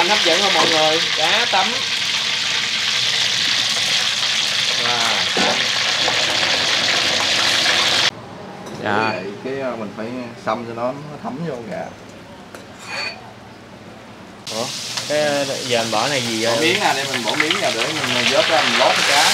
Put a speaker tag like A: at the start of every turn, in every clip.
A: hình hấp dẫn không mọi người? Cá tấm.
B: Dạ. Cái mình phải xăm cho nó thấm vô gà.
A: Ủa? Cái giờ anh bỏ này gì vậy?
B: Bỏ miếng đây mình bỏ miếng vào để mình vớt ra mình lót cái cá.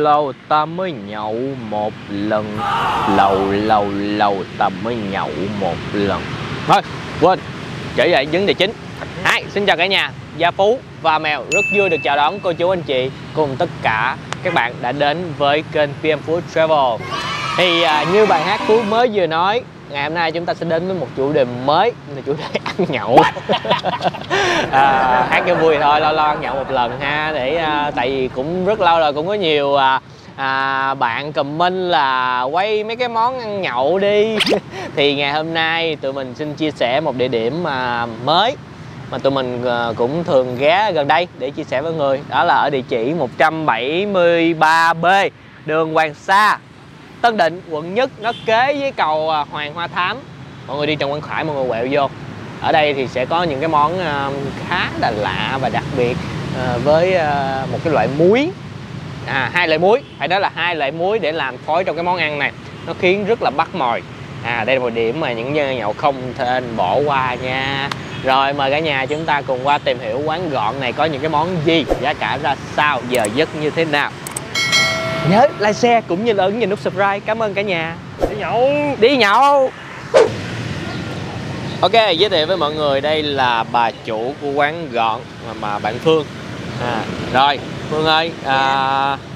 A: Lâu ta mới nhậu một lần. Lâu ta mới nhậu một lần. Thôi quên, trở lại vấn đề chính. Xin chào cả nhà, Gia Phú và Mèo rất vui được chào đón cô chú anh chị cùng tất cả các bạn đã đến với kênh PM Food Travel. Thì như bài hát Phú mới vừa nói, ngày hôm nay chúng ta sẽ đến với một chủ đề mới, là chủ đề ăn nhậu. Hát cho vui thôi, lâu lâu ăn nhậu một lần ha, để tại vì cũng rất lâu rồi, cũng có nhiều bạn comment là quay mấy cái món ăn nhậu đi. Thì ngày hôm nay tụi mình xin chia sẻ một địa điểm mới mà tụi mình cũng thường ghé gần đây để chia sẻ với người. Đó là ở địa chỉ 173B đường Hoàng Sa, Tân Định, quận Nhất, nó kế với cầu Hoàng Hoa Thám. Mọi người đi Trần Quang Khải, mọi người quẹo vô. Ở đây thì sẽ có những cái món khá là lạ và đặc biệt với một cái loại muối, hai loại muối, phải nói là hai loại muối để làm phối trong cái món ăn này. Nó khiến rất là bắt mồi. Đây là một điểm mà những dân nhậu không nên bỏ qua nha. Rồi mời cả nhà chúng ta cùng qua tìm hiểu quán gọn này có những cái món gì, giá cả ra sao, giờ giấc như thế nào. Nhớ like, share cũng như là ấn vào nút subscribe. Cảm ơn cả nhà. Đi nhậu. Ok, giới thiệu với mọi người, đây là bà chủ của quán gọn mà bạn Phương. Rồi Phương ơi,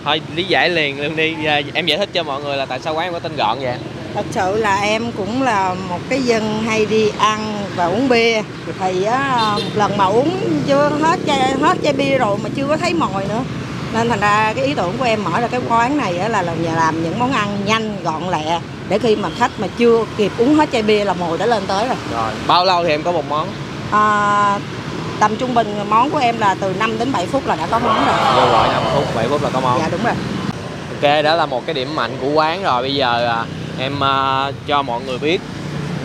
A: thôi lý giải liền luôn đi. Em giải thích cho mọi người là tại sao quán em có tên Gọn vậy.
C: Thật sự là em cũng là một cái dân hay đi ăn và uống bia. Thì một lần mà uống chưa hết chai bia rồi mà chưa có thấy mồi nữa, nên thành ra cái ý tưởng của em mở ra cái quán này là làm những món ăn nhanh gọn lẹ, để khi mà khách mà chưa kịp uống hết chai bia là mồi đã lên tới rồi.
A: Bao lâu thì em có một món?
C: Tầm trung bình món của em là từ 5 đến 7 phút là đã có món rồi.
A: Vô gọi 5 phút, 7 phút là có món.
C: Dạ đúng rồi.
A: Ok, đó là một cái điểm mạnh của quán rồi. Bây giờ em cho mọi người biết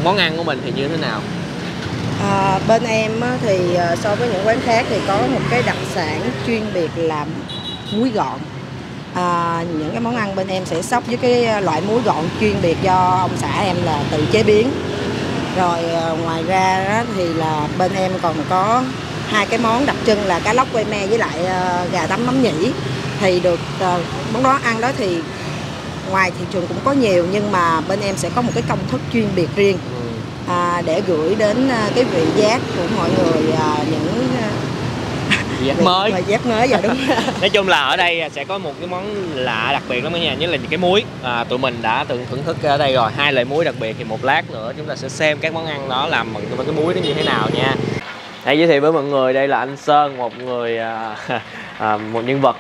A: món ăn của mình thì như thế nào.
C: Bên em thì so với những quán khác thì có một cái đặc sản chuyên biệt là muối gọn. Những cái món ăn bên em sẽ xóc với cái loại muối gọn chuyên biệt do ông xã em là tự chế biến. Rồi ngoài ra đó thì là bên em còn có hai cái món đặc trưng là cá lóc quay me với lại gà tấm mắm nhĩ. Thì được món đó ăn đó thì ngoài thị trường cũng có nhiều, nhưng mà bên em sẽ có một cái công thức chuyên biệt riêng để gửi đến cái vị giác của mọi người những
A: giác mới.
C: Giác mới, dạ đúng.
A: Nói chung là ở đây sẽ có một cái món lạ đặc biệt lắm cả nhà, nhất là những cái muối. Tụi mình đã từng thưởng thức ở đây rồi, hai loại muối đặc biệt, thì một lát nữa chúng ta sẽ xem các món ăn đó làm bằng cái muối nó như thế nào nha. Hãy giới thiệu với mọi người, đây là anh Sơn, một người một nhân vật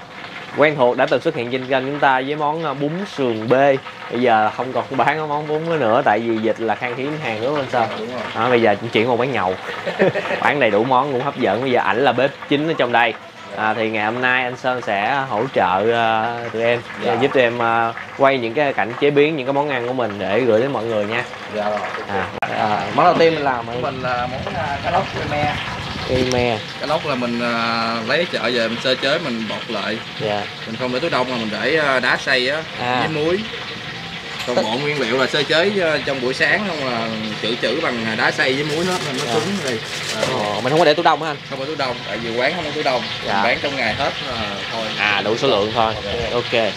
A: quen thuộc đã từng xuất hiện trên kênh chúng ta với món bún sườn bê. Bây giờ không còn bán cái món bún đó nữa, tại vì dịch là khan hiếm hàng, đúng không anh Sơn? Bây giờ chuyển qua quán nhậu. Bán đầy đủ món cũng hấp dẫn. Bây giờ ảnh là bếp chính ở trong đây. Thì ngày hôm nay anh Sơn sẽ hỗ trợ tụi em, giúp tụi em quay những cái cảnh chế biến những cái món ăn của mình để gửi đến mọi người nha.
B: Dạ rồi.
A: Món đầu tiên mình làm
B: mình là món cá lóc quay me.
A: Cá
B: lóc là mình lấy chợ về mình sơ chế, mình bột lại. Mình không để túi đông mà mình để đá xay á với muối. Toàn bộ nguyên liệu là sơ chế trong buổi sáng không, là trữ bằng đá xay với muối hết nên nó cứng rồi.
A: Mình không có để tủ đông hả anh?
B: Không có tủ đông, tại vì quán không có tủ đông.
A: Dạ.
B: Mình bán trong ngày hết thôi.
A: Đủ số lượng thôi. Ok.
B: Rồi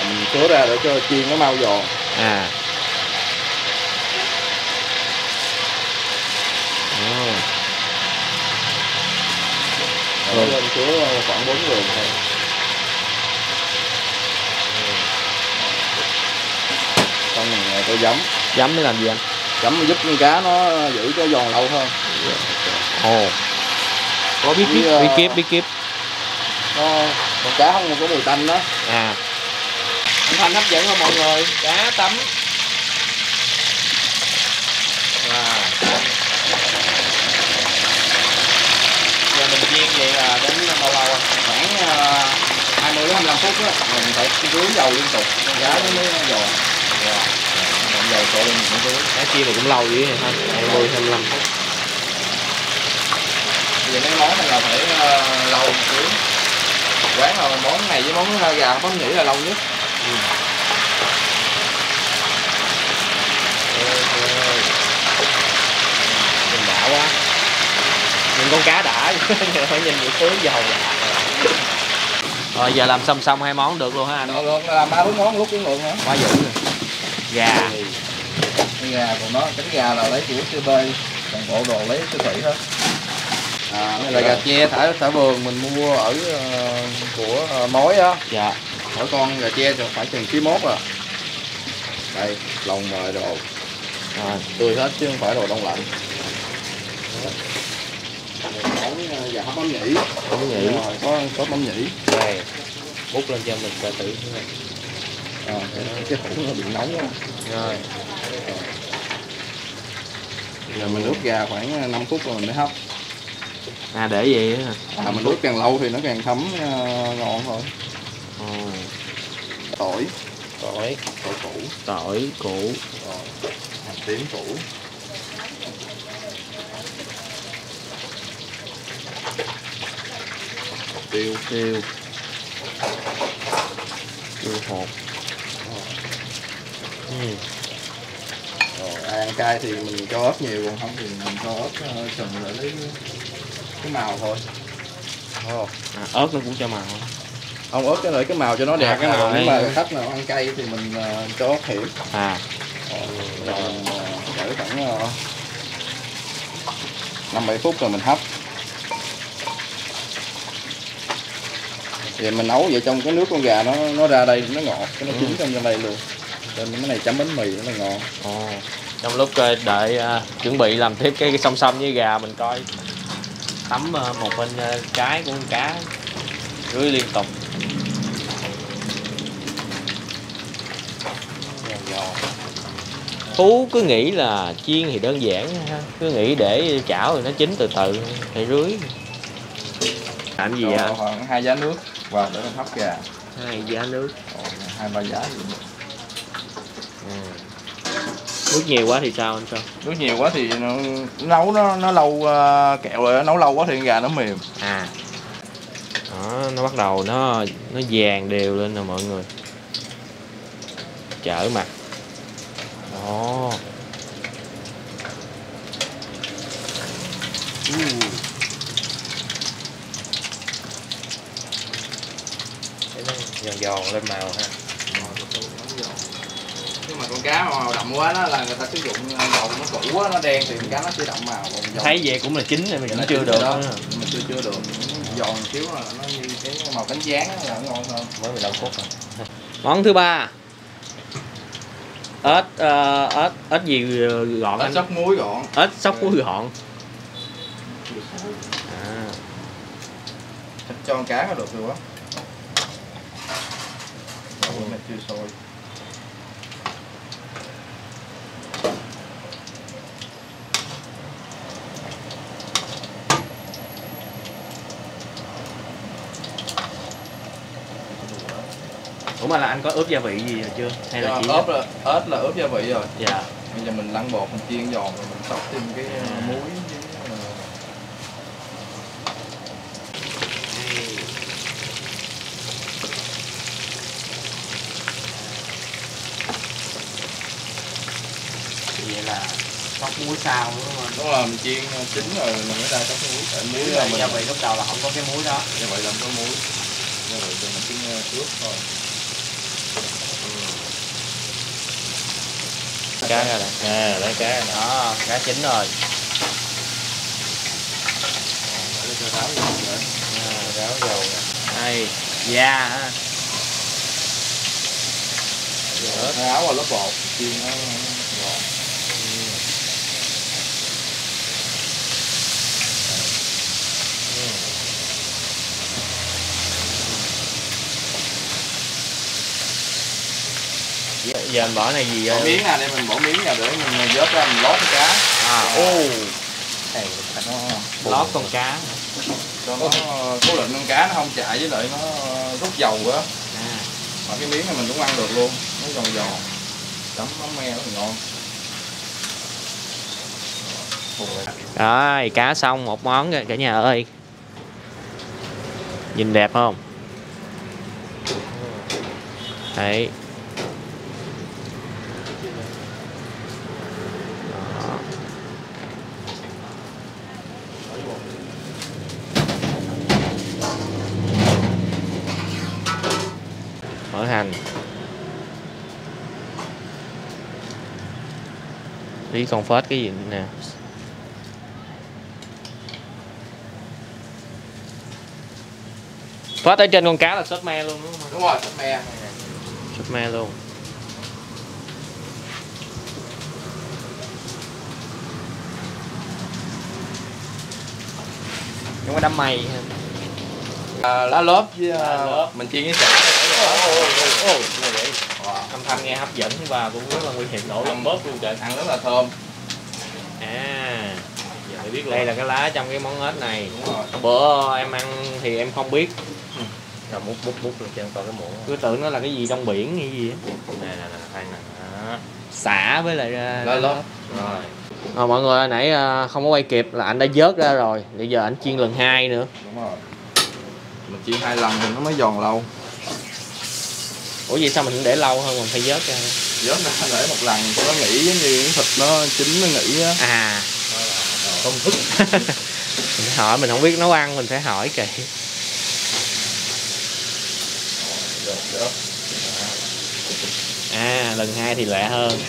B: mình xới ra để cho chiên nó mau giòn. Rồi lên xới khoảng 4 người thôi. Con này tôi giấm
A: để làm gì anh?
B: giấm giúp con cá nó giữ cho giòn lâu hơn.
A: Có bí kíp
B: Con cá không có mùi tanh đó.
A: Âm thanh hấp dẫn không mọi người? Cá tấm. Giờ mình chiên vậy là đến bao lâu anh?
B: Khoảng 20 đến 25 phút đó. Mình phải rưới dầu liên tục con cá nó mới giòn. Dầu trộn lên mình rưới.
A: Cá chiên thì cũng lâu dữ vậy ha, 20 25 phút.
B: Bây giờ mấy món này là phải lâu một xíu. Quán là món này với món gà món nhỉ là lâu nhất.
A: Nhìn đã quá. Nhìn con cá đã phải nhìn những thứ dầu đã. Rồi giờ làm xong hai món được luôn hả anh?
B: Được, làm 3-4 món lúc cũng được hả?
A: Quá dữ rồi. Gà.
B: Cái gà còn nó, cánh gà là lấy của CB, còn bộ đồ lấy siêu thị hết. Đây là gà tre thả vườn mình mua ở của mối á.
A: Dạ.
B: Mỗi con gà tre phải chừng ký mốt à. Đây, lòng mời đồ. Tươi hết chứ không phải đồ đông lạnh. Món gà hấp mắm nhĩ. Có mắm nhĩ.
A: Đây. Múc lên cho mình coi thử.
B: Cái hũ nó bị nóng quá.
A: Rồi.
B: Giờ mình ướp gà khoảng 5 phút rồi mình mới hấp.
A: Để vậy hả?
B: Mình ướp càng lâu thì nó càng thấm ngon thôi. Tỏi củ, hành tím củ, tiêu
A: hột.
B: Rồi ai ăn cay thì mình cho ớt nhiều, còn không thì mình cho ớt chừng để lấy cái màu thôi.
A: Ớt nó cũng cho màu.
B: Không, ớt cho lại cái màu cho nó đẹp.
A: Cái màu
B: nếu mà khách nào ăn cay thì mình cho ớt hiểm. Rồi để khoảng 5-7 phút rồi mình hấp. Vậy mình nấu vậy trong cái nước con gà nó ra đây nó ngọt, cái nó chín trong đây luôn. Nên cái này chấm bánh mì nó ngon.
A: Trong lúc đợi chuẩn bị làm tiếp cái song với gà, mình coi tắm một bên trái của con cá rưới liên tục. Phú cứ nghĩ là chiên thì đơn giản ha, cứ nghĩ để chảo rồi nó chín từ từ thì rưới. Làm gì vậy?
B: 2 giá nước vào để mình hấp gà.
A: 2 giá nước.
B: 2-3 giá gì.
A: Nước nhiều quá thì sao anh?
B: Nước nhiều quá thì nấu nó lâu, kẹo rồi nấu lâu quá thì gà nó mềm.
A: Đó, nó bắt đầu nó vàng đều lên rồi mọi người. Trở mặt. Đó. Giòn giòn lên màu ha.
B: Nhưng mà con cá màu đậm quá đó là người ta sử dụng dầu nó cũ quá, nó đen thì con cá nó sẽ đậm màu.
A: Thấy vậy cũng là chín rồi, mình cũng chưa được đó.
B: Mình chưa được. Giòn một xíu là nó như cái màu cánh gián là nó ngon hơn.
A: Mới 15 phút rồi. Món thứ ba. Ếch gì gọn anh?
B: Ếch xóc muối gọn.
A: Ếch xóc muối gọn.
B: Cho con cá nó được rồi quá. Mà chưa sôi.
A: Ủa mà là anh có ướp gia vị gì rồi chưa? Hay là chỉ
B: ớt là ướp gia vị rồi.
A: Dạ.
B: Bây giờ mình lăn bột, mình chiên giòn rồi mình xóc thêm cái muối với
A: vậy là sóc muối sao đúng không?
B: Đúng là mình chiên chín rồi mình mới ra sóc muối. Tại muối là mình
A: gia vị lúc đầu là không có cái muối đó.
B: Như vậy là không có muối. Như vậy thì mình chỉ ướp thôi.
A: Cá ra đây.
B: Lấy cá này.
A: Đó, cá chín rồi.
B: Để cho ráo vô nữa.
A: Ráo dầu nè. Đây, da ha.
B: Ráo và lớp bột chiên nó ngọt.
A: Giờ mình bỏ này gì
B: Bỏ miếng này để mình bỏ miếng vào để mình vớt ra mình lót con cá.
A: Nó lót con cá
B: cho nó cố định con cá nó không chạy với lại nó rút dầu quá. Mà cái miếng này mình cũng ăn được luôn, nó giòn giòn, chấm mắm me rất là ngon.
A: Rồi, cá xong một món rồi cả nhà ơi. Nhìn đẹp không? Đấy. Mỡ hành, tí con phết cái gì nè, phết ở trên con cá là sốt me luôn đúng không?
B: Đúng rồi, sốt me.
A: Sốt me luôn. Không có đám mây ha.
B: Lá lốp với
A: lốp.
B: mình chiên với sả.
A: Âm thanh nghe hấp dẫn và cũng rất là nguy hiểm, đổ lắm bớt luôn trời.
B: Ăn rất là thơm.
A: Giờ mới biết đây là cái lá trong cái món ếch này.
B: Đúng rồi.
A: Bữa em ăn thì em không biết.
B: Rồi múc rồi cho coi cái muỗng.
A: Cứ tưởng nó là cái gì trong biển hay gì á. Nè khoan nè. Xả với lại
B: lá lốp.
A: Rồi. Mọi người hồi nãy không có quay kịp là anh đã vớt ra rồi. Bây giờ anh chiên lần 2 nữa.
B: Đúng rồi. Mình chiên 2 lần thì nó mới giòn lâu.
A: Ủa vậy sao mình để lâu hơn mình phải vớt ra?
B: Vớt ra để một lần cho nó nghỉ giống như cái thịt nó chín nó nghỉ á.
A: Công thức. Mình phải hỏi, mình không biết nấu ăn mình phải hỏi kìa. Lần 2 thì lẹ hơn.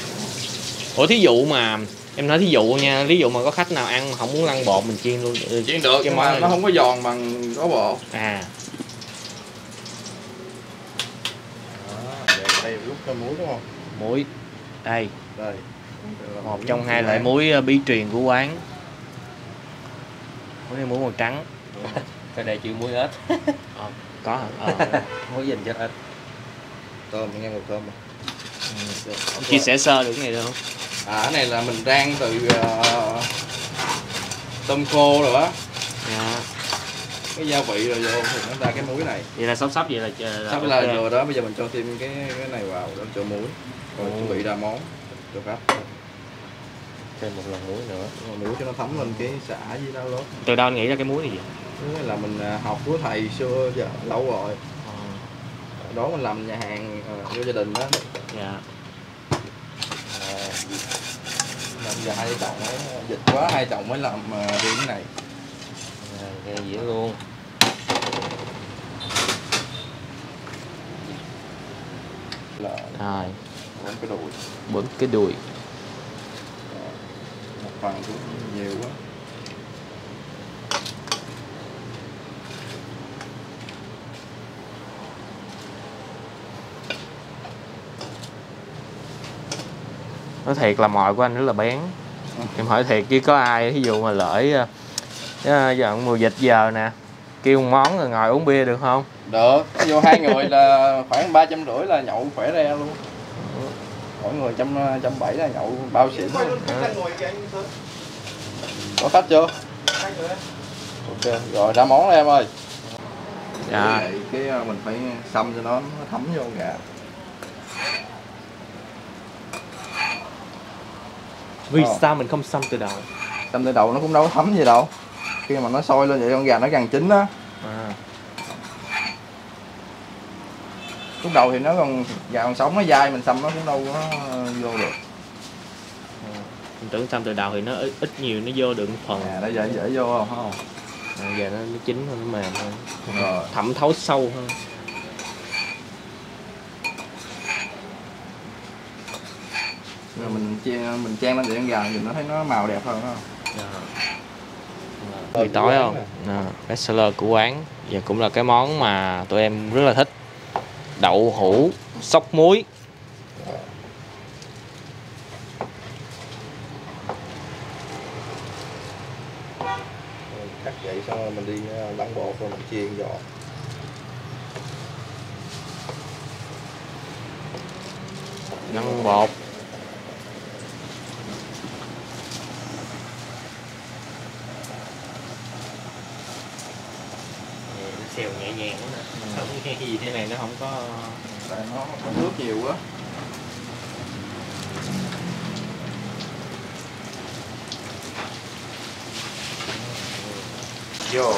A: Ủa thí dụ mà em nói thí dụ nha, ví dụ mà có khách nào ăn mà không muốn lăn bột mình chiên luôn
B: chiên được nhưng mà nó không có giòn bằng có bột. Đây lúc cho muối đúng không?
A: Muối đây.
B: Đây.
A: Một trong 2 loại muối bí truyền của quán. Muối này muối màu trắng.
B: Cái này chịu muối ếch.
A: Có hả?
B: Muối dành cho ếch. Tôm nghe mùi thơm.
A: Chia sẻ sơ được cái này được không?
B: Cái này là mình rang từ tôm khô rồi á. Cái gia vị rồi vô thì nó ra cái muối này.
A: Vậy là sắp vậy là
B: sắp là rồi đó, bây giờ mình cho thêm cái này vào để cho muối. Rồi chuẩn bị ra món cho khách.
A: Thêm một lần muối nữa.
B: Muối cho nó thấm lên cái sả với lá lốt.
A: Từ đâu anh nghĩ ra cái muối này vậy?
B: Muối là mình học của thầy xưa giờ lâu rồi. Đó mình làm nhà hàng vô gia đình đó.
A: Dạ.
B: Làm giờ 2 chồng ấy dịch quá 2 chồng mới làm riêng cái này.
A: Nghe dĩa luôn. Rồi. Bấm cái đùi.
B: Một phần cũng nhiều quá.
A: Nói thiệt là mồi của anh rất là bén. Em hỏi thiệt chứ có ai ví dụ mà lỡ giờ mùa dịch giờ nè kêu một món rồi ngồi uống bia được không?
B: Được, ví dụ 2 người là khoảng 350 là nhậu khỏe re luôn. Mỗi người 170 là nhậu bao xỉn. Có khách chưa? Ok, rồi ra món em ơi. Dạ. Cái mình phải xăm cho nó thấm vô gà.
A: Vì sao mình không xăm từ đầu?
B: Xăm từ đầu nó cũng đâu có thấm gì đâu. Khi mà nó sôi lên vậy con gà nó gần chín á. Lúc đầu thì nó còn gà còn sống nó dai mình xăm nó cũng đâu có vô được.
A: Mình tưởng xăm từ đầu thì nó ít nhiều nó vô được phần.
B: Nó dễ vô không?
A: Giờ nó chín hơn, nó mềm hơn,
B: Rồi.
A: thẩm thấu sâu hơn.
B: Rồi mình chan lên để ăn gà nhìn nó thấy nó màu đẹp hơn không?
A: Buổi tối không? Best seller của quán. Và cũng là cái món mà tụi em rất là thích. Đậu hũ xóc muối.
B: Cắt vậy xong rồi mình đi lăn bột rồi mình chiên giò.
A: Lăn bột. Xèo nhẹ nhàng quá nè, không cái gì thế này nó không có.
B: Tại nó có nước nhiều quá. Vô.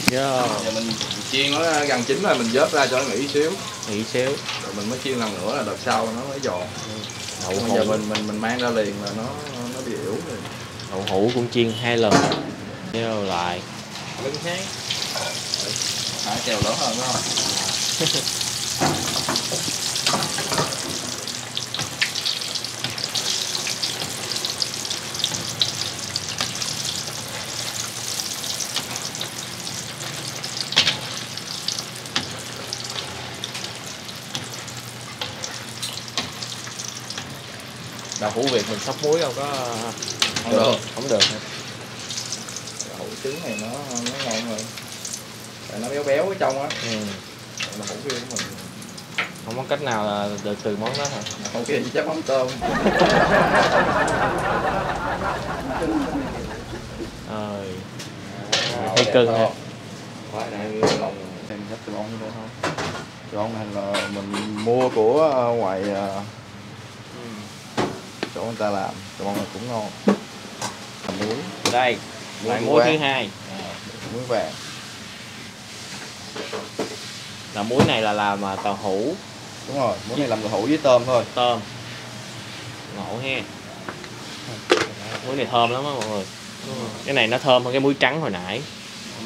B: Giờ mình chiên nó gần chín rồi mình vớt ra cho nó nghỉ xíu.
A: Nghỉ xíu.
B: Rồi mình mới chiên lần nữa là đợt sau nó mới giòn.
A: Đậu
B: Bây
A: hũ.
B: giờ mình mang ra liền là nó bị yếu rồi.
A: Đậu hũ cũng chiên 2 lần. Vô lại. Lưng hai.
B: Hả, kèo lớn hơn đúng không?
A: Đậu hũ Việt mình xóc muối không có.
B: Không được.
A: Không được.
B: Đậu hũ trứng này nó ngon rồi. Tại nó béo béo ở trong á. Đậu hũ kia của mình
A: Không có cách nào là được từ món đó hả?
B: không kia chỉ chắc mắm tôm.
A: Rồi. Thấy cưng ha.
B: Khoai này lòng thêm gấp từ bông như thế thôi. Từ bông này là mình mua của ngoài chỗ người ta làm. Từ bông này cũng ngon. Muối.
A: Đây, loại muối thứ hai.
B: Muối vàng.
A: Là muối này là làm tàu hũ.
B: Đúng rồi, muối này làm tàu hũ với tôm thôi.
A: Tôm. Ngộ ha. Muối này thơm lắm á mọi người. Cái này nó thơm hơn cái muối trắng hồi nãy.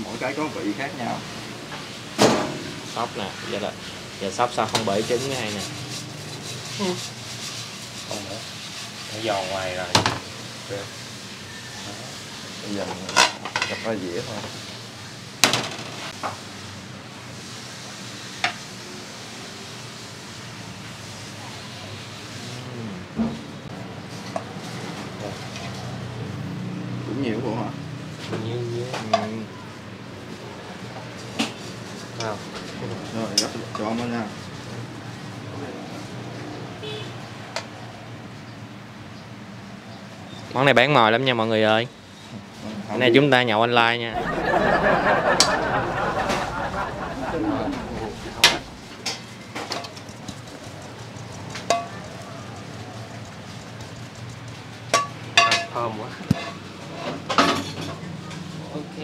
B: Mỗi cái có vị khác nhau.
A: Sóc nè, giờ sóc sao không bể trứng cái hay nè.
B: Không nữa.
A: Nó giòn ngoài rồi.
B: Bây giờ gấp ra dĩa thôi. Cũng nhiều luôn hả?
A: Nhiều. Nào.
B: Rồi gấp cho ông đó nha.
A: Món này bán mòi lắm nha mọi người ơi. Hôm nay chúng ta nhậu online nha. Thơm quá. Ok.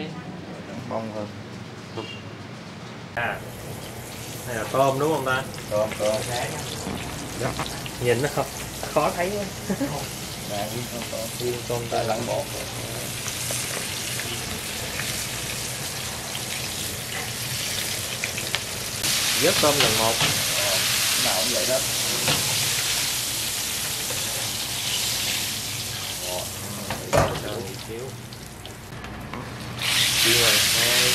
B: Bông hơn.
A: Này là tôm đúng không ta?
B: Tôm.
A: Nhìn nó khó thấy quá.
B: Riêng tôm tại lăn bột.
A: Vớt tôm lần một.
B: Nào cũng vậy đó.
A: Chiên rồi hai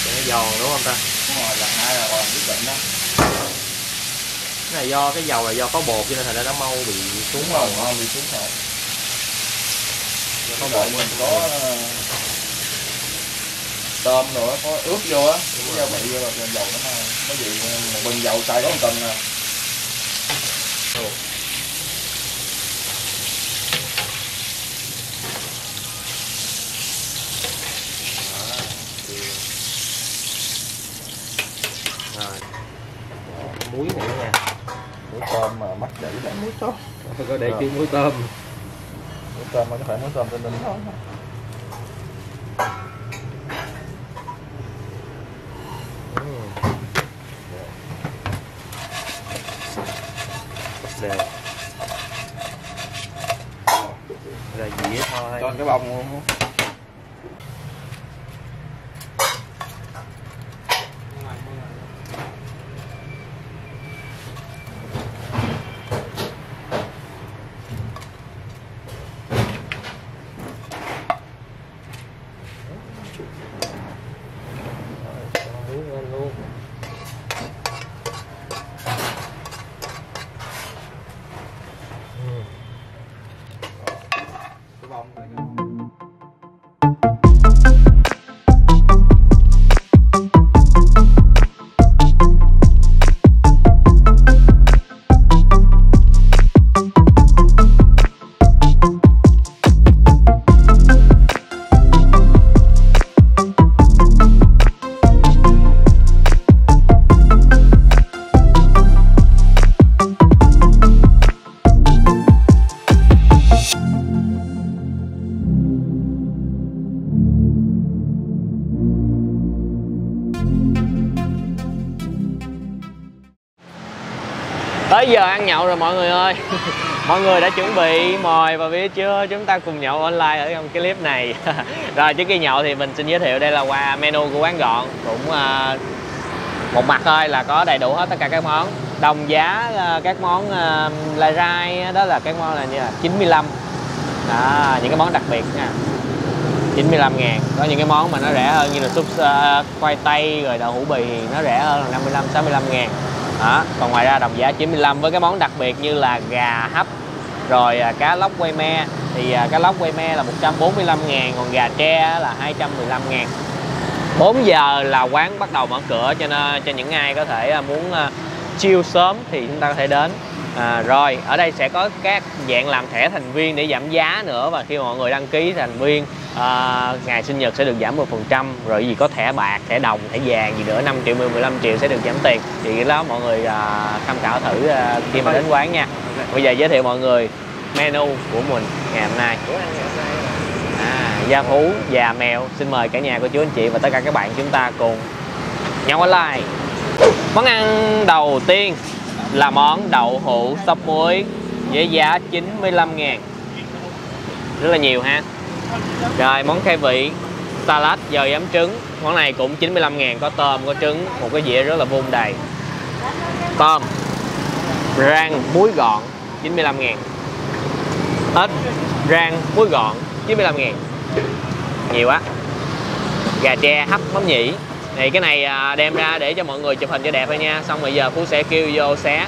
A: cho nó giòn đúng không ta?
B: Đúng rồi, lần hai là còn quyết định đó.
A: Cái này do cái dầu là do có bột cho nên thành ra nó mau bị xuống
B: Đúng rồi,
A: màu.
B: ngon bị xuống màu.
A: Có
B: Rồi
A: bột
B: mình có tôm nữa, có ướp vô á, cái gia vị vô là dầu nó gì một bình dầu xài có một tuần nè.
A: Rồi. Muối nữa nha.
B: Muối tôm mà mắc dữ để muối tôm.
A: Tôi có để chữ muối tôm.
B: Muối tôm mà có phải muối tôm tên ninh thôi.
A: Đều. Rồi dĩa thôi.
B: Cho cái bông luôn.
A: Tới giờ ăn nhậu rồi mọi người ơi. Mọi người đã chuẩn bị mồi và bia chưa? Chúng ta cùng nhậu online ở trong cái clip này. Rồi trước khi nhậu thì mình xin giới thiệu đây là qua menu của quán Gọn. Cũng một mặt thôi là có đầy đủ hết tất cả các món. Đồng giá các món lai rai đó là các món là như là 95. Đó, những cái món đặc biệt nha. 95.000. Có những cái món mà nó rẻ hơn như là súp khoai tây rồi đậu hũ bì thì nó rẻ hơn là 55-65.000. Đó. Còn ngoài ra đồng giá 95 với cái món đặc biệt như là gà hấp rồi cá lóc quay me thì cá lóc quay me là 145.000, còn gà tre là 215.000. 4 giờ là quán bắt đầu mở cửa, cho nên cho những ai có thể muốn chill sớm thì chúng ta có thể đến. Rồi ở đây sẽ có các dạng làm thẻ thành viên để giảm giá nữa, và khi mọi người đăng ký thành viên ngày sinh nhật sẽ được giảm 10%, rồi gì có thẻ bạc, thẻ đồng, thẻ vàng gì nữa 5 triệu, 15 triệu sẽ được giảm tiền. Thì cái đó mọi người tham khảo thử khi mà đến quán nha. Bây giờ giới thiệu mọi người menu của mình ngày hôm nay. Da thú, già mèo. Xin mời cả nhà cô chú anh chị và tất cả các bạn chúng ta cùng nhậu online. Món ăn đầu tiên là món đậu hũ súp muối với giá 95.000. Rất là nhiều ha. Rồi món khai vị salad giò giấm trứng. Món này cũng 95.000, có tôm, có trứng, một cái dĩa rất là vung đầy. Tôm rang muối gọn 95.000. Ếch rang muối gọn 95.000. Nhiều quá. Gà tre hấp mắm nhĩ. Thì cái này đem ra để cho mọi người chụp hình cho đẹp thôi nha. Xong rồi giờ Phú sẽ kêu vô xé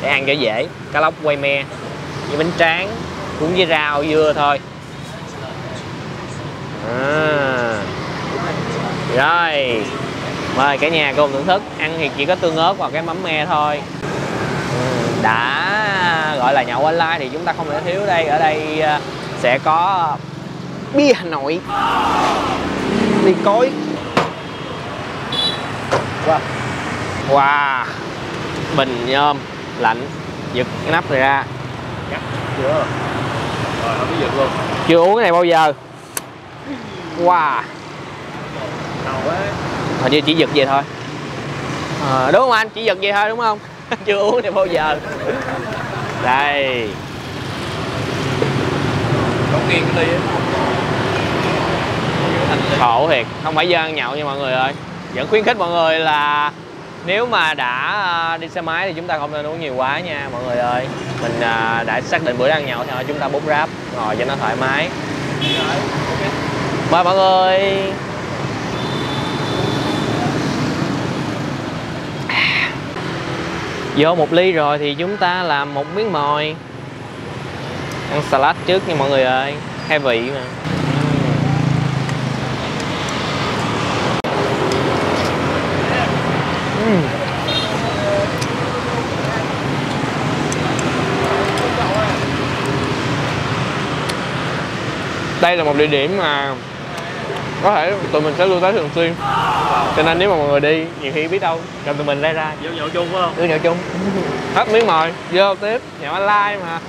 A: để ăn cho dễ. Cá lóc quay me với bánh tráng cuốn với rau dưa thôi. Rồi mời cả nhà cùng thưởng thức. Ăn thì chỉ có tương ớt và cái mắm me thôi. Đã gọi là nhậu online thì chúng ta không thể thiếu đây. Ở đây sẽ có bia Hà Nội, ly cối. Wow, bình nhôm lạnh. Giật cái nắp này ra. Cắt chưa? Rồi không biết giật luôn. Chưa uống cái này bao giờ. Wow, hình như chỉ giật về thôi. Đúng không anh? Chỉ giật về thôi đúng không? Chưa uống này bao giờ. Đây.
B: Đóng nghiêng cái ly ấy.
A: Khổ thiệt, không phải dân ăn nhậu nha mọi người ơi. Vẫn khuyến khích mọi người là nếu mà đã đi xe máy thì chúng ta không nên uống nhiều quá nha mọi người ơi. Mình đã xác định bữa ăn nhậu thì chúng ta bút ráp ngồi cho nó thoải mái. Mời mọi người. Vô một ly rồi thì chúng ta làm một miếng mồi. Ăn salad trước nha mọi người ơi, khai vị mà. Đây là một địa điểm mà có thể tụi mình sẽ lưu tới thường xuyên, cho nên nếu mà mọi người đi nhiều khi biết đâu gặp tụi mình đây ra
B: Vô nhậu chung phải không?
A: vô nhậu chung. Hết miếng mồi vô tiếp nhậu online mà.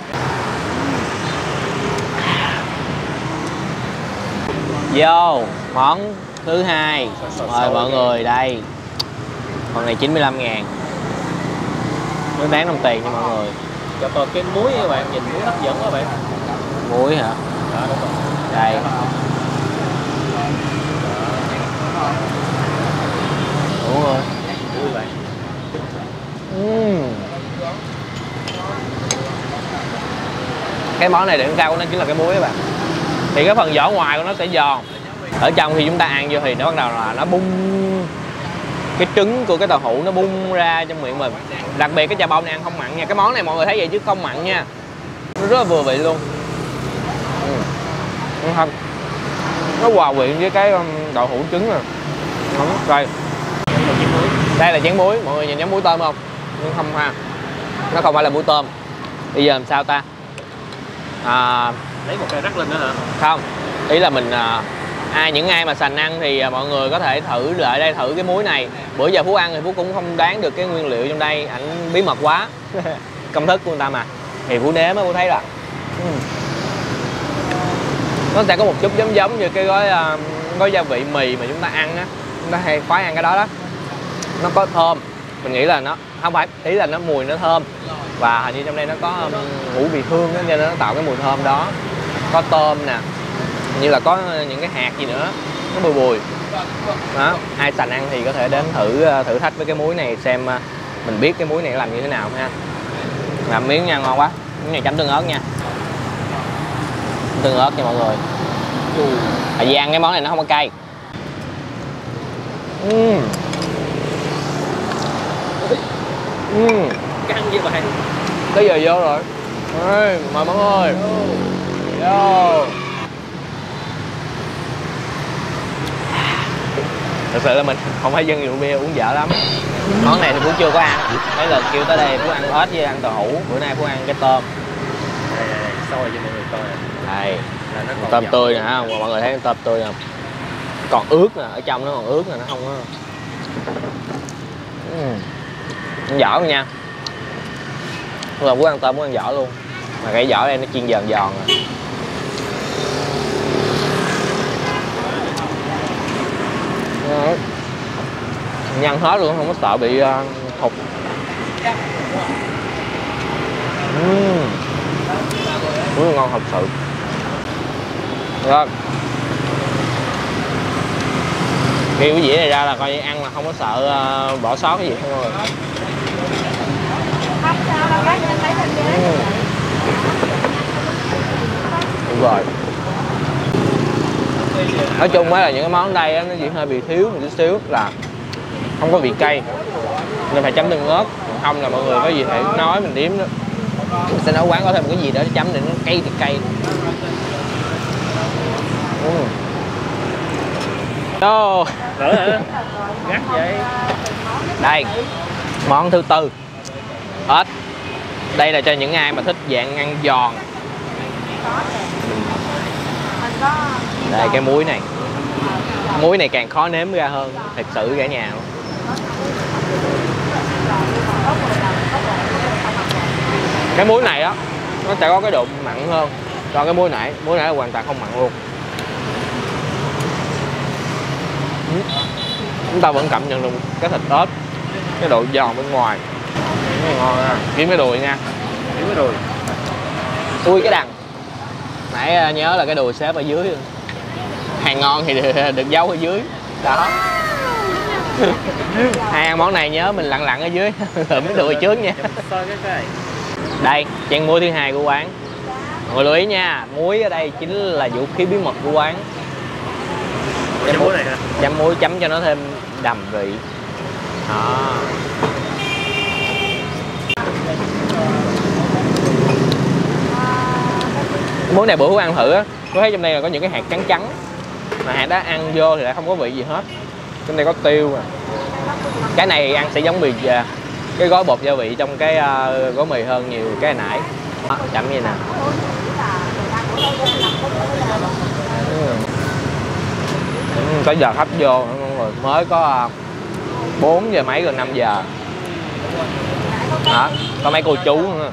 A: Vô món thứ hai, mời mọi người đây. Còn này 95.000, mới bán 5 tiền cho mọi người.
B: Cho tôi cái muối các bạn, nhìn muối hấp dẫn các bạn.
A: Muối hả?
B: Đó, đúng rồi.
A: Đây. Đúng rồi.
B: Muối vậy.
A: Cái món này điểm cao của nó chính là cái muối các bạn. Thì cái phần vỏ ngoài của nó sẽ giòn, ở trong khi chúng ta ăn vô thì nó bắt đầu là nó bung, cái trứng của cái tàu hũ nó bung ra trong miệng mình. Đặc biệt cái chà bông này ăn không mặn nha. Cái món này mọi người thấy vậy chứ không mặn nha, nó rất là vừa vị luôn. Không, nó hòa quyện với cái đậu hũ trứng nè. Đây, đây là chén muối, mọi người nhìn giống muối tôm không? Nhưng không ha, nó không phải là muối tôm. Bây giờ làm sao ta?
B: Lấy một cây rắc lên nữa hả?
A: Không, ý là mình những ai mà sành ăn thì mọi người có thể thử lại đây, thử cái muối này. Bữa giờ Phú ăn thì Phú cũng không đoán được cái nguyên liệu trong đây, ảnh bí mật quá. Công thức của người ta mà, thì Phú nếm á, Phú thấy là nó sẽ có một chút giống như cái gói gia vị mì mà chúng ta ăn á, chúng ta hay khoái ăn cái đó đó. Nó có thơm, mình nghĩ là nó không phải, ý là nó mùi nó thơm, và hình như trong đây nó có ngũ vị hương đó, nên nó tạo cái mùi thơm đó. Có tôm nè, như là có những cái hạt gì nữa, nó bùi bùi đó. Ai sành ăn thì có thể đến thử thách với cái muối này, xem mình biết cái muối này làm như thế nào ha. Làm miếng nha, ngon quá. Miếng này chấm tương ớt nha, tương ớt nha mọi người. Tại vì ăn cái món này nó không có cay.
B: Căng như vậy.
A: Tới giờ vô rồi. Ê, mời mọi người vô. Thật sự là mình không phải dân rượu bia, uống dở lắm. Món này thì Phú chưa có ăn. Mấy lần kêu tới đây Phú ăn ếch với ăn tàu hũ. Bữa nay Phú ăn cái tôm.
B: Đây, soi cho mọi người coi.
A: Đây, tôm tươi nè ha, mọi người thấy cái tôm tươi không? Còn ướt nè, ở trong nó còn ướt nè, nó không có. Vỏ luôn nha. Là Phú ăn tôm muốn ăn vỏ luôn. Mà cái vỏ đây nó chiên giòn giòn rồi. Nhăn hết luôn, không có sợ bị thục. Ngon thật sự. Rồi. Khi cái dĩa này ra là coi như ăn là không có sợ bỏ sót cái gì không rồi. Đúng rồi. Nói chung á là những cái món ở đây á, nó chỉ hơi bị thiếu một chút xíu là không có vị cay, nên phải chấm tương ớt. Không là mọi người có gì thể nói mình điếm đó, mình sẽ nấu quán có thêm một cái gì đó để chấm để nó cay thì cay. Ô,
B: Gắt vậy.
A: đây món thứ tư, ếch. Đây là cho những ai mà thích dạng ăn giòn. Đây cái muối này, muối này càng khó nếm ra hơn, thật sự cả nhà. Cái muối này á, nó sẽ có cái độ mặn hơn. Còn cái muối nãy là hoàn toàn không mặn luôn. Chúng ta vẫn cảm nhận được cái thịt ếch, cái độ giòn bên ngoài. Ngon ha. Kiếm cái đùi nha.
B: Kiếm cái đùi.
A: Ui cái đằng. Nãy nhớ là cái đùi xếp ở dưới. Hàng ngon thì được giấu ở dưới. Đó. Ai ăn món này nhớ mình lặn ở dưới, lượm cái đùi trước nha. Đây, chén muối thứ hai của quán. Mọi người lưu ý nha, muối ở đây chính là vũ khí bí mật của quán.
B: Chấm muối này hả?
A: Chấm muối chấm cho nó thêm đậm vị. Đó. Muối này bữa Phú ăn thử á, có thấy trong đây là có những cái hạt trắng trắng, mà hạt đó ăn vô thì lại không có vị gì hết. Trong đây có tiêu à. Cái này thì ăn sẽ giống mì, cái gói bột gia vị trong cái gói mì hơn nhiều cái hồi nãy. Chậm như nè. Có giờ khách vô rồi, mới có 4 giờ mấy rồi, 5 giờ. Đó, có mấy cô chú nữa.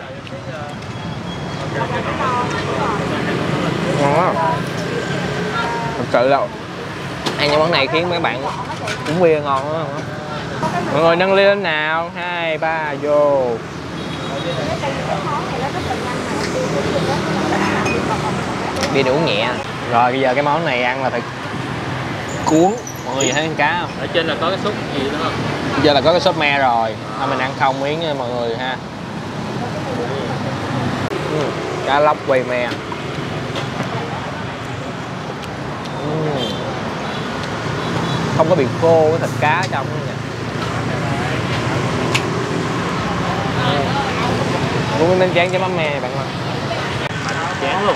A: Ngon quá. Thật sự là ăn những món này khiến mấy bạn uống bia ngon quá. Mọi người nâng ly lên nào, 2, 3 vô. bia này uống nhẹ. Rồi bây giờ cái món này ăn là phải cuốn. Mọi người thấy con cá không?
D: Ở trên là có cái súp gì nữa không?
A: Bây giờ là có cái sốt me rồi. Thôi mình ăn không miếng nha mọi người ha. Cá lóc quay me. Không có bị khô cái thịt cá ở trong nữa nha. Uống miếng chén với mắm me bạn ơi.
D: Chén luôn.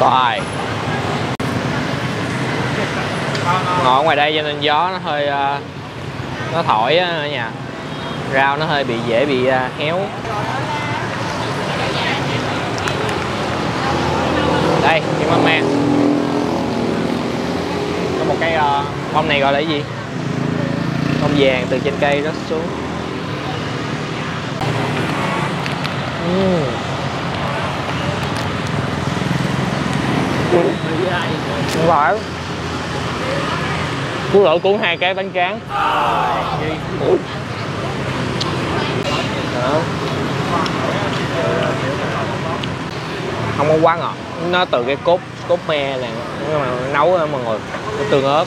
A: Xoài. Ngồi ở ngoài đây cho nên gió nó hơi nó thổi ở nhà. Rau nó hơi dễ bị héo. Đây, cái mắm me. Có một cái bông này gọi là cái gì? Bông vàng từ trên cây rớt xuống. Không phải. Cú lỗ cuốn 2 cái bánh tráng. Đó. Không có quá ngọt, nó từ cái cốt me này mà nấu đó mọi người, cái tương ớt.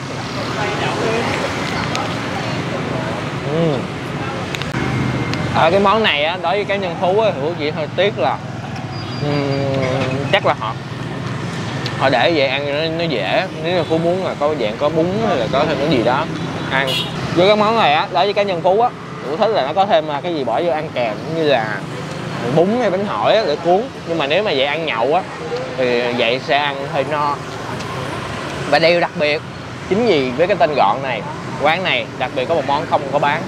A: Ở cái món này á, đối với cá nhân Phú á, Phú chỉ hơi tiếc là chắc là họ để vậy ăn nó dễ. Nếu mà Phú muốn là có dạng có bún hay là có thêm cái gì đó ăn với cái món này á, đối với cá nhân Phú á, Phú thích là nó có thêm cái gì bỏ vô ăn kèm như là bún hay bánh hỏi á, để cuốn. Nhưng mà nếu mà vậy ăn nhậu á thì vậy sẽ ăn hơi no. Và điều đặc biệt chính vì với cái tên gọn này, quán này đặc biệt có một món không có bán.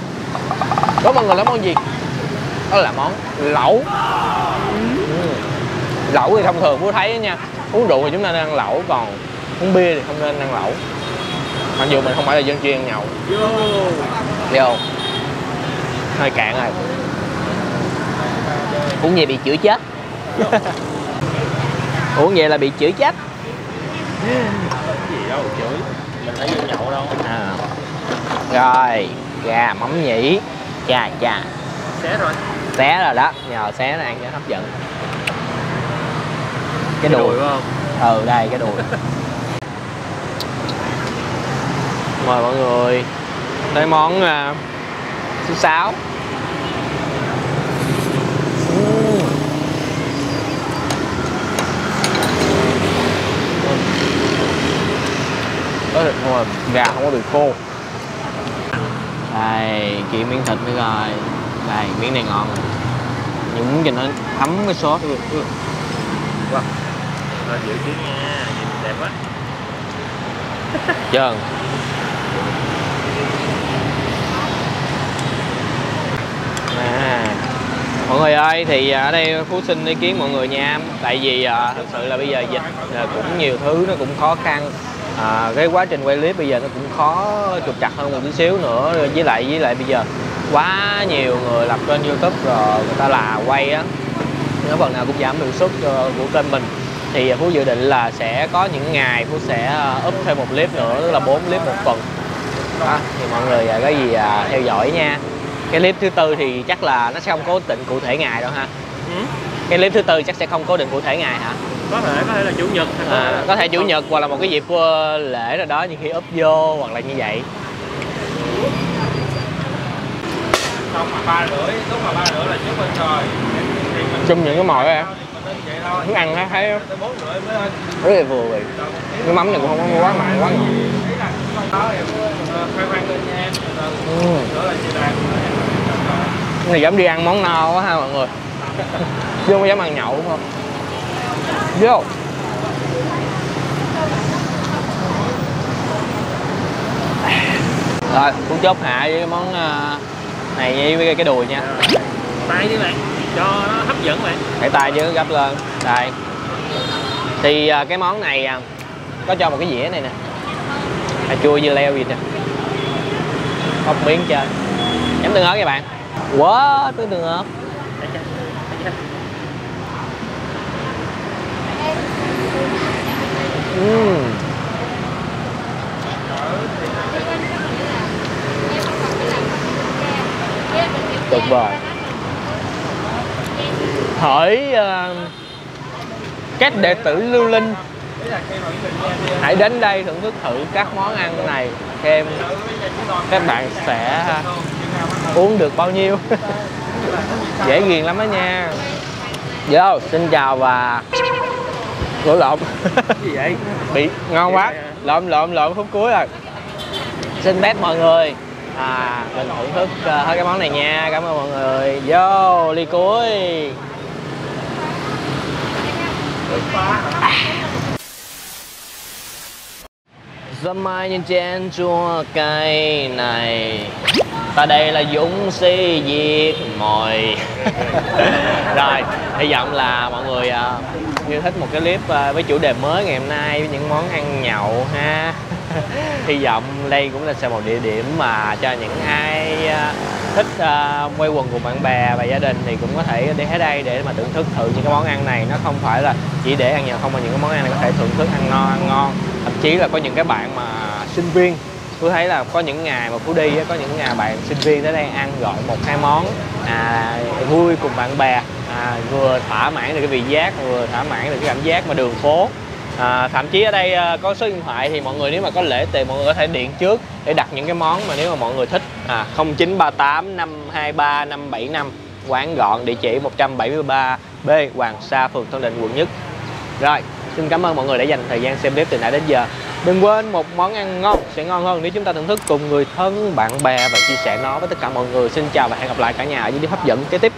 A: Đó mọi người, là món gì? Đó là món lẩu. Lẩu thì thông thường Phú thấy nha, uống rượu thì chúng ta nên ăn lẩu, còn uống bia thì không nên ăn lẩu. Mặc dù mình không phải là dân chuyên ăn nhậu. Vô hơi cạn rồi. Uống vậy bị chửi chết. Uống vậy là bị chửi chết.
D: Gì đâu chửi, mình thấy vô nhậu đâu.
A: Rồi gà mắm nhĩ. Chà.
D: Xé rồi.
A: Xé rồi đó, nhờ xé nó ăn cho hấp dẫn. Cái đùi
D: phải không?
A: Đây cái đùi. Mời mọi người tới món thứ 6. Có thịt nhưng gà không có bị khô. Đây, kiện miếng thịt nữa rồi. Đây, miếng này ngon rồi. Nhúng cho nó thấm cái sốt.
D: Wow. Rồi giữ chứ nha, nhìn đẹp quá.
A: Trơn. Mọi người ơi, thì ở đây Phú xin ý kiến mọi người nha. Tại vì thực sự là bây giờ dịch cũng nhiều thứ nó cũng khó khăn. Cái quá trình quay clip bây giờ nó cũng khó, trục trặc hơn một tí xíu nữa. Với lại bây giờ quá nhiều người lập kênh YouTube rồi người ta là quay á, nó phần nào cũng giảm hiệu suất của kênh mình. Thì Phú dự định là sẽ có những ngày Phú sẽ up thêm một clip nữa, tức là 4 clip một tuần. Đó, thì mọi người có gì theo dõi nha. Cái clip thứ tư thì chắc là nó sẽ không cố định cụ thể ngày đâu ha. Cái clip thứ tư chắc sẽ không cố định cụ thể ngày hả?
D: Có thể là chủ nhật.
A: Có thể chủ nhật hoặc là một cái dịp lễ rồi đó, như khi up vô hoặc là như vậy.
D: Xong mà 3:30, lúc mà 3:30 là trước bên rồi.
A: Chung những cái mồi đó em. Muốn ăn á, thấy rất là vừa vậy. Cái mắm này cũng không có quá mặn quá ngọt. Cái này dám đi ăn món no quá ha mọi người. Chứ không có dám ăn nhậu đúng không? Vô. Rồi, cũng chốt hạ với cái món này với cái đùi nha.
D: Tay đi bạn, cho nó hấp dẫn bạn.
A: Để tay chứ gấp lên. Đây. Thì cái món này có cho một cái dĩa này nè. Cà chua dưa leo gì nè. Bóc miếng chơi. Chấm tương ớt các bạn. Quá tương ớt. tuyệt vời. Hỡi các đệ tử lưu linh, hãy đến đây thưởng thức thử các món ăn này xem các bạn sẽ uống được bao nhiêu. Dễ ghiền lắm đó nha. Vô, xin chào và lộn.
D: Gì vậy?
A: Bị ngon quá. Lộn phút cuối rồi. Xin phép mọi người mình thưởng thức hết cái món này nha. Cảm ơn mọi người. Vô, ly cuối. Dâm mai nhân chén chua cay này, ta đây là dũng sĩ diệt mồi. Rồi, hy vọng là mọi người yêu thích một cái clip với chủ đề mới ngày hôm nay với những món ăn nhậu ha. Hy vọng đây cũng là một địa điểm mà cho những ai thích quây quần cùng bạn bè và gia đình thì cũng có thể đi tới đây để mà thưởng thức thử những cái món ăn này. Nó không phải là chỉ để ăn nhậu không, mà những cái món ăn này có thể thưởng thức ăn ngon. Thậm chí là có những cái bạn mà sinh viên, tôi thấy là có những ngày mà Phú đi có những ngày bạn sinh viên tới đây ăn gọi 1-2 món vui cùng bạn bè, vừa thỏa mãn được cái vị giác, vừa thỏa mãn được cái cảm giác mà đường phố. Thậm chí ở đây có số điện thoại thì mọi người nếu mà có lễ tiền mọi người có thể điện trước để đặt những cái món mà nếu mà mọi người thích. 0938 523 575, quán gọn, địa chỉ 173B Hoàng Sa, phường Tân Định, quận Nhất. Rồi, xin cảm ơn mọi người đã dành thời gian xem clip từ nãy đến giờ. Đừng quên một món ăn ngon sẽ ngon hơn nếu chúng ta thưởng thức cùng người thân, bạn bè và chia sẻ nó với tất cả mọi người. Xin chào và hẹn gặp lại cả nhà ở những clip hấp dẫn kế tiếp.